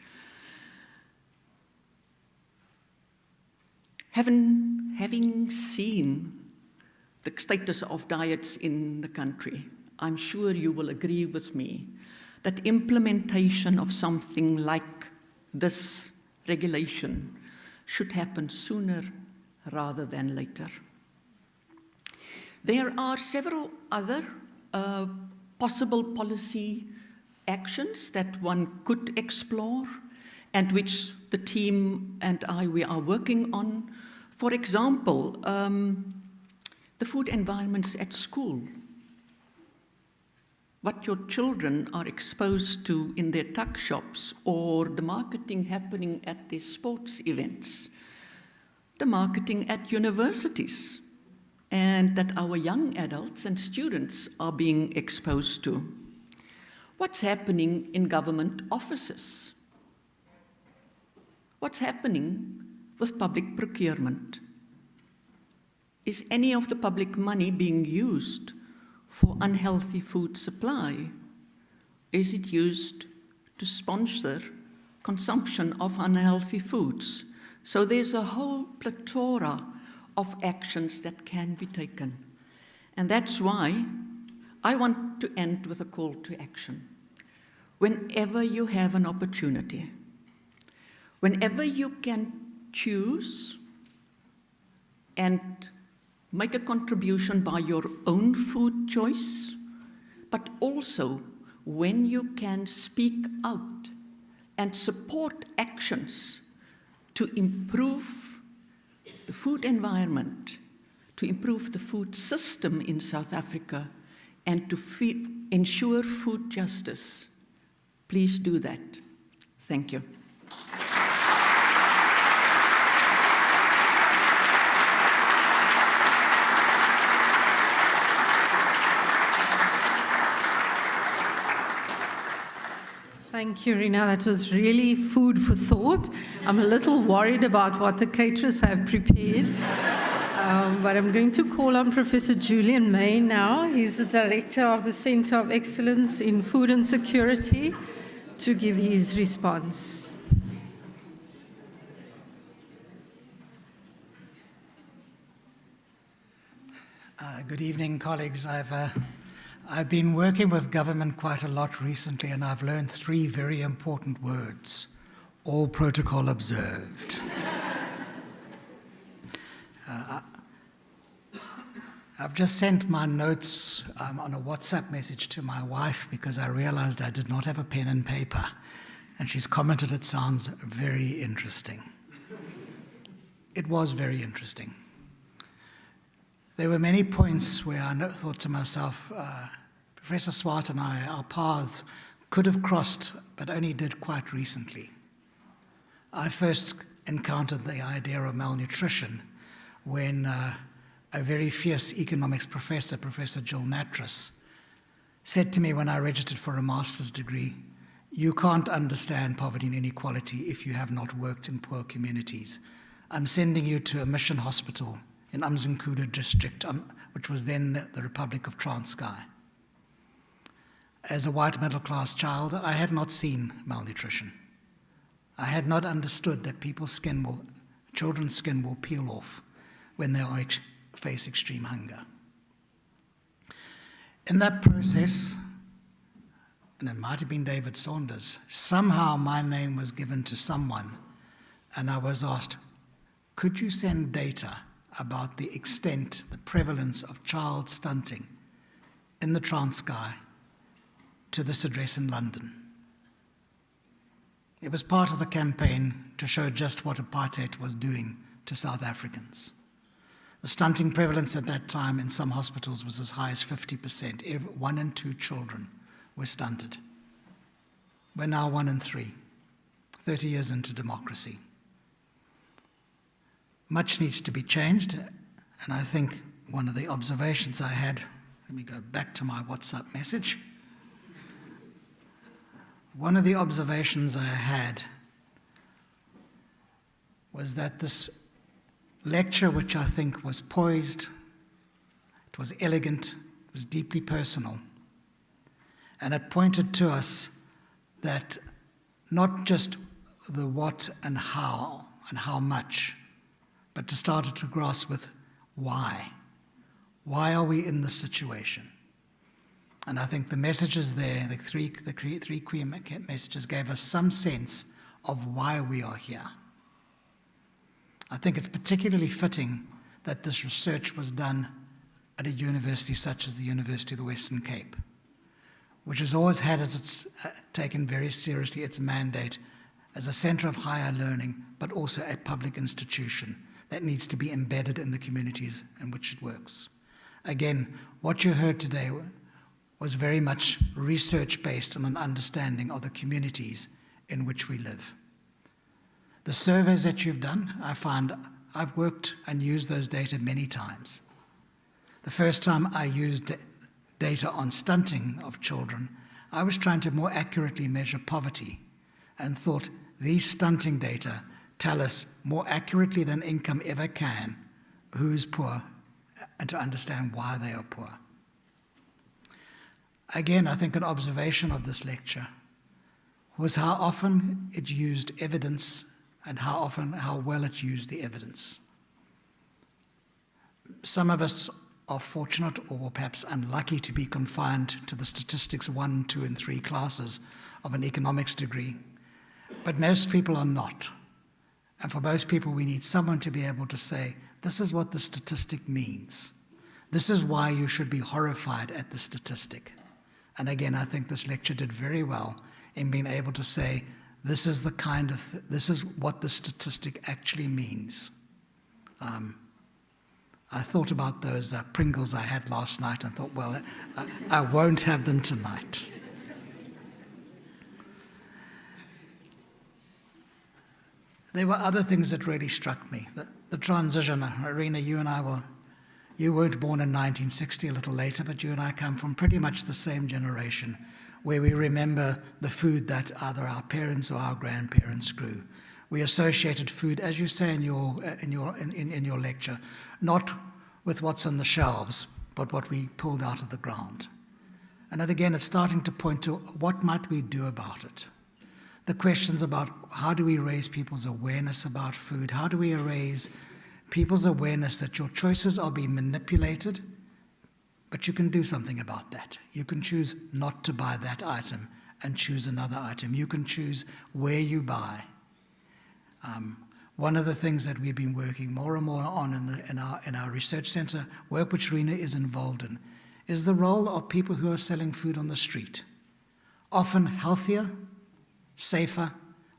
S5: Having seen the status of diets in the country, I'm sure you will agree with me that implementation of something like this regulation should happen sooner rather than later. There are several other possible policy actions that one could explore and which the team and we are working on. For example, the food environments at school, what your children are exposed to in their tuck shops, or the marketing happening at their sports events, the marketing at universities, and that our young adults and students are being exposed to. What's happening in government offices? What's happening with public procurement? Is any of the public money being used for unhealthy food supply? Is it used to sponsor consumption of unhealthy foods? So there's a whole plethora of actions that can be taken. And that's why I want to end with a call to action. Whenever you have an opportunity, whenever you can choose and make a contribution by your own food choice, but also when you can speak out and support actions to improve the food environment, to improve the food system in South Africa, and to ensure food justice, please do that. Thank you.
S1: Thank you, Rina. That was really food for thought. I'm a little worried about what the caterers have prepared. But I'm going to call on Professor Julian May now. He's the Director of the Centre of Excellence in Food and Security, to give his response.
S6: Good evening, colleagues. I've been working with government quite a lot recently, and I've learned 3 very important words: all protocol observed. I've just sent my notes on a WhatsApp message to my wife because I realized I did not have a pen and paper. And she's commented, it sounds very interesting. It was very interesting. There were many points where I thought to myself, Professor Swart and I, our paths could have crossed, but only did quite recently. I first encountered the idea of malnutrition when a very fierce economics professor, Professor Jolene, said to me when I registered for a master's degree, "You can't understand poverty and inequality if you have not worked in poor communities. I'm sending you to a mission hospital in Umzimkhulu district, which was then the Republic of Transkei." As a white middle-class child, I had not seen malnutrition. I had not understood that children's skin will peel off when they face extreme hunger. In that process, and it might have been David Saunders, somehow my name was given to someone, and I was asked, could you send data about the extent, the prevalence of child stunting in the Transkei to this address in London? It was part of the campaign to show just what apartheid was doing to South Africans. The stunting prevalence at that time in some hospitals was as high as 50%. 1 in 2 children were stunted. We're now 1 in 3, 30 years into democracy. Much needs to be changed, and I think one of the observations I had, let me go back to my WhatsApp message. One of the observations I had was that this lecture, which I think was poised, it was elegant, it was deeply personal, and it pointed to us that not just the what and how much, but to start to grasp with why. Why are we in this situation? And I think the messages there, the three key messages, gave us some sense of why we are here. I think it's particularly fitting that this research was done at a university such as the University of the Western Cape, which has always had taken very seriously its mandate as a centre of higher learning, but also a public institution that needs to be embedded in the communities in which it works. Again, what you heard today was very much research-based on an understanding of the communities in which we live. The surveys that you've done, I find I've worked and used those data many times. The first time I used data on stunting of children, I was trying to more accurately measure poverty and thought these stunting data tell us more accurately than income ever can who's poor and to understand why they are poor. Again, I think an observation of this lecture was how often it used evidence and how well it used the evidence. Some of us are fortunate or perhaps unlucky to be confined to the statistics 1, 2, and 3 classes of an economics degree, but most people are not. And for most people, we need someone to be able to say, this is what the statistic means. This is why you should be horrified at the statistic. And again, I think this lecture did very well in being able to say, this is what the statistic actually means. I thought about those Pringles I had last night and thought, well, I won't have them tonight. There were other things that really struck me. The transition, Rina, you weren't born in 1960, a little later, but you and I come from pretty much the same generation, where we remember the food that either our parents or our grandparents grew. We associated food, as you say in your lecture, not with what's on the shelves, but what we pulled out of the ground. And then again, it's starting to point to what might we do about it. The questions about how do we raise people's awareness about food? How do we raise people's awareness that your choices are being manipulated, but you can do something about that. You can choose not to buy that item and choose another item. You can choose where you buy. one of the things that we've been working more and more on in our research centre, work which Rina is involved in, is the role of people who are selling food on the street. Often healthier, safer,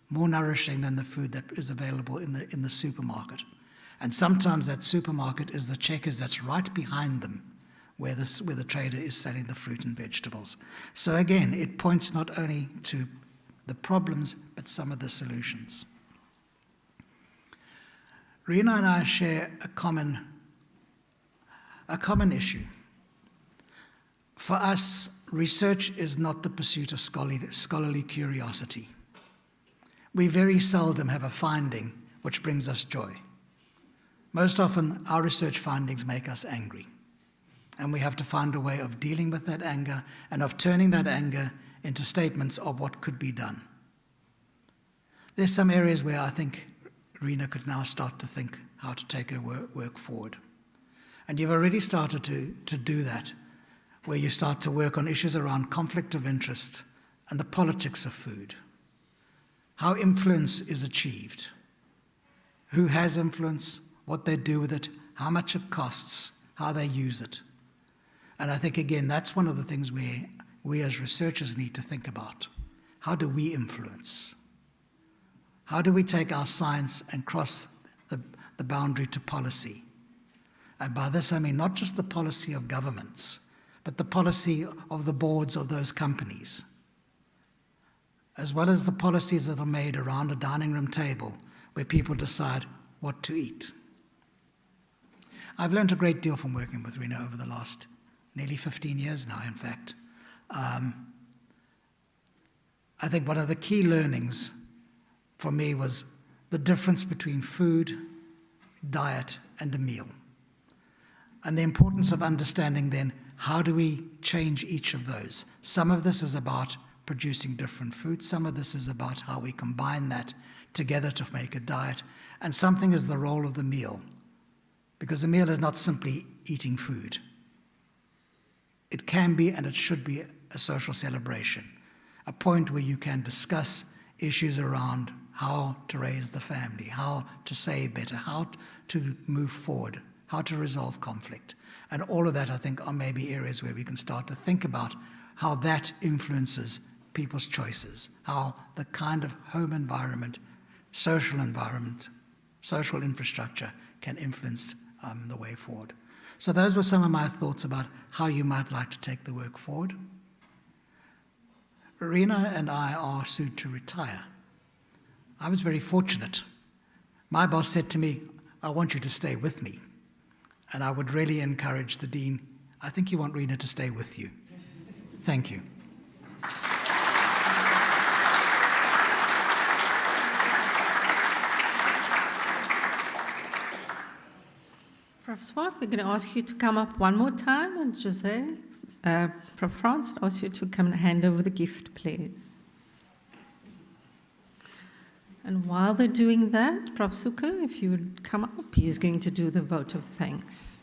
S6: more nourishing than the food that is available in the supermarket. And sometimes that supermarket is the Checkers that's right behind them, where the trader is selling the fruit and vegetables. So again, it points not only to the problems, but some of the solutions. Rina and I share a common issue. For us, research is not the pursuit of scholarly curiosity. We very seldom have a finding which brings us joy. Most often, our research findings make us angry. And we have to find a way of dealing with that anger and of turning that anger into statements of what could be done. There's some areas where I think Rina could now start to think how to take her work forward. And you've already started to do that, where you start to work on issues around conflict of interest and the politics of food. How influence is achieved. Who has influence, what they do with it, how much it costs, how they use it. And I think, again, that's one of the things we as researchers need to think about. How do we influence? How do we take our science and cross the boundary to policy? And by this I mean not just the policy of governments, but the policy of the boards of those companies, as well as the policies that are made around a dining room table where people decide what to eat. I've learned a great deal from working with Rina over the last nearly 15 years now, in fact. I think one of the key learnings for me was the difference between food, diet, and a meal. And the importance of understanding then, how do we change each of those? Some of this is about producing different foods. Some of this is about how we combine that together to make a diet. And something is the role of the meal. Because a meal is not simply eating food. It can be and it should be a social celebration. A point where you can discuss issues around how to raise the family, how to save better, how to move forward, how to resolve conflict. And all of that, I think, are maybe areas where we can start to think about how that influences people's choices, how the kind of home environment, social infrastructure can influence the way forward. So those were some of my thoughts about how you might like to take the work forward. Rina and I are soon to retire. I was very fortunate. My boss said to me, I want you to stay with me. And I would really encourage the Dean, I think you want Rina to stay with you. Thank you.
S1: Prof. Swart, we're going to ask you to come up one more time, and Jose, Prof. France, I'll ask you to come and hand over the gift, please. And while they're doing that, Prof. Suku, if you would come up, he's going to do the vote of thanks.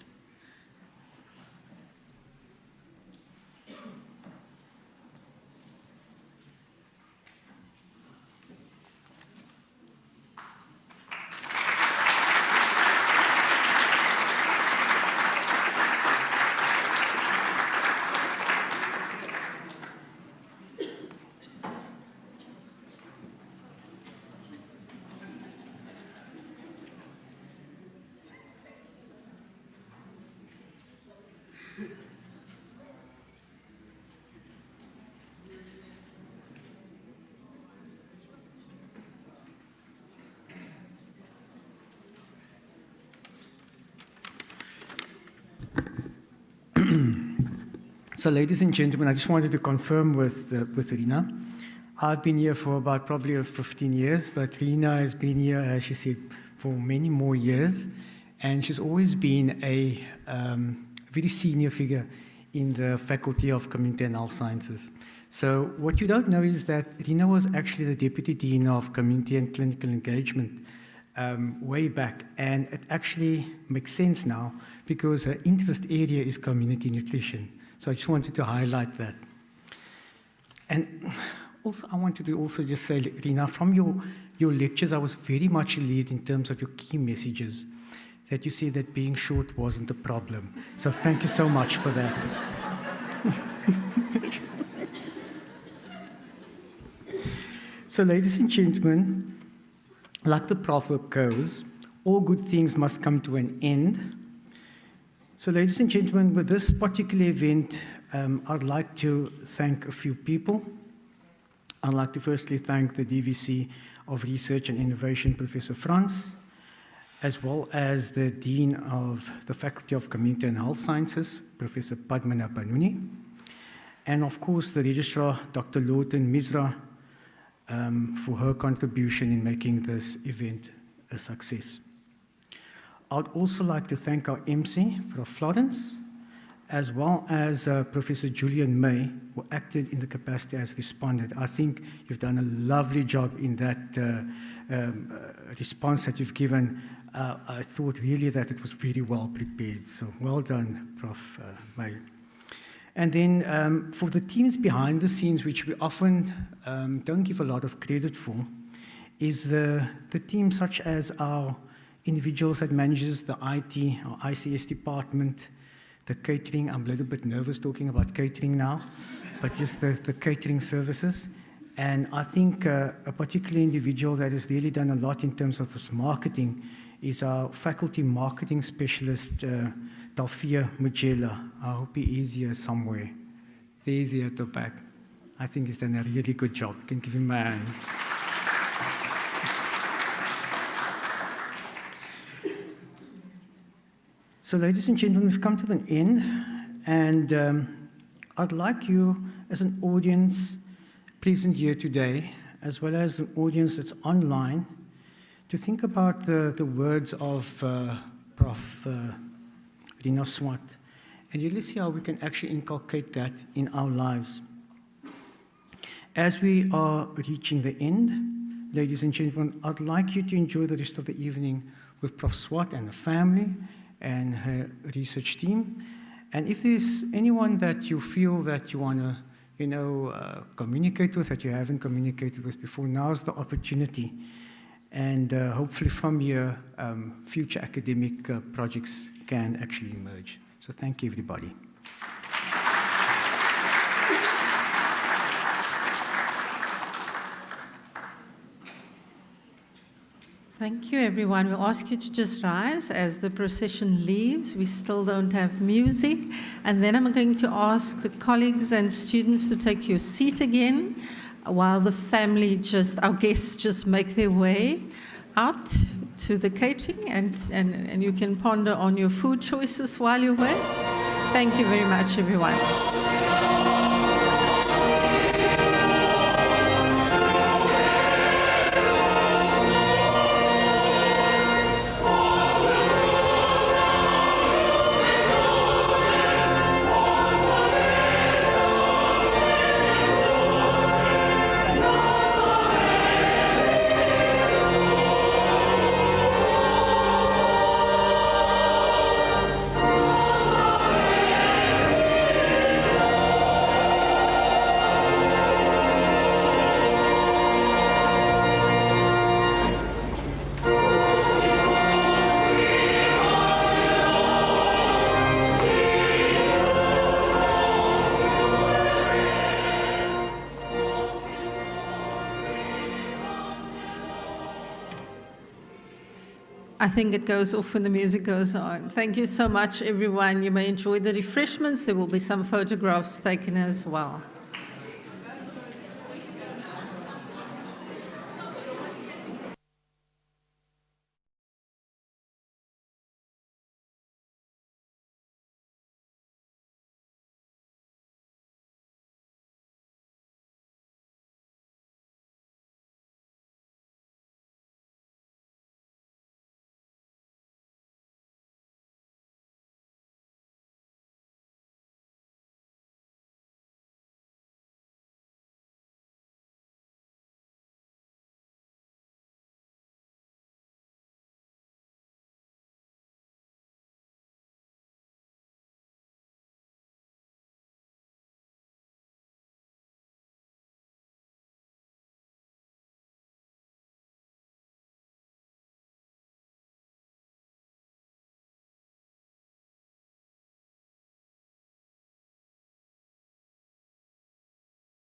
S4: So, ladies and gentlemen, I just wanted to confirm with Rina. I've been here for about probably 15 years, but Rina has been here, as she said, for many more years, and she's always been a very senior figure in the Faculty of Community and Health Sciences. So what you don't know is that Rina was actually the Deputy Dean of Community and Clinical Engagement way back, and it actually makes sense now because her interest area is community nutrition. So I just wanted to highlight that. And also I wanted to also just say, Rina, from your your lectures, I was very much relieved in terms of your key messages, that you said that being short wasn't a problem. So thank you so much for that. So ladies and gentlemen, like the proverb goes, all good things must come to an end. So ladies and gentlemen, with this particular event, I'd like to thank a few people. I'd like to firstly thank the DVC of Research and Innovation, Professor Frans, as well as the Dean of the Faculty of Community and Health Sciences, Professor Padmana Panuni, and of course the Registrar, Dr. Lawton Misra, for her contribution in making this event a success. I'd also like to thank our MC, Prof. Florence, as well as Professor Julian May, who acted in the capacity as respondent. I think you've done a lovely job in that response that you've given. I thought really that it was very well prepared. So well done, Prof. May. And then for the teams behind the scenes, which we often don't give a lot of credit for, is the team such as our individuals that manages the IT, our ICS department, the catering. I'm a little bit nervous talking about catering now, but just the catering services. And I think a particular individual that has really done a lot in terms of this marketing is our faculty marketing specialist, Dalfia Mujela. I hope he is here somewhere. There he is here at the back. I think he's done a really good job. You can give him a hand. So ladies and gentlemen, we've come to an end, and I'd like you as an audience present here today, as well as an audience that's online, to think about the words of Prof. Rina Swart, and really see how we can actually inculcate that in our lives. As we are reaching the end, ladies and gentlemen, I'd like you to enjoy the rest of the evening with Prof. Swart and the family and her research team. And if there's anyone that you feel that you want to, communicate with, that you haven't communicated with before, now's the opportunity. And hopefully from here, future academic projects can actually emerge. So thank you, everybody.
S1: Thank you, everyone. We'll ask you to just rise as the procession leaves. We still don't have music. And then I'm going to ask the colleagues and students to take your seat again while the family our guests just make their way out to the catering, and you can ponder on your food choices while you wait. Thank you very much, everyone. I think it goes off when the music goes on. Thank you so much, everyone. You may enjoy the refreshments. There will be some photographs taken as well.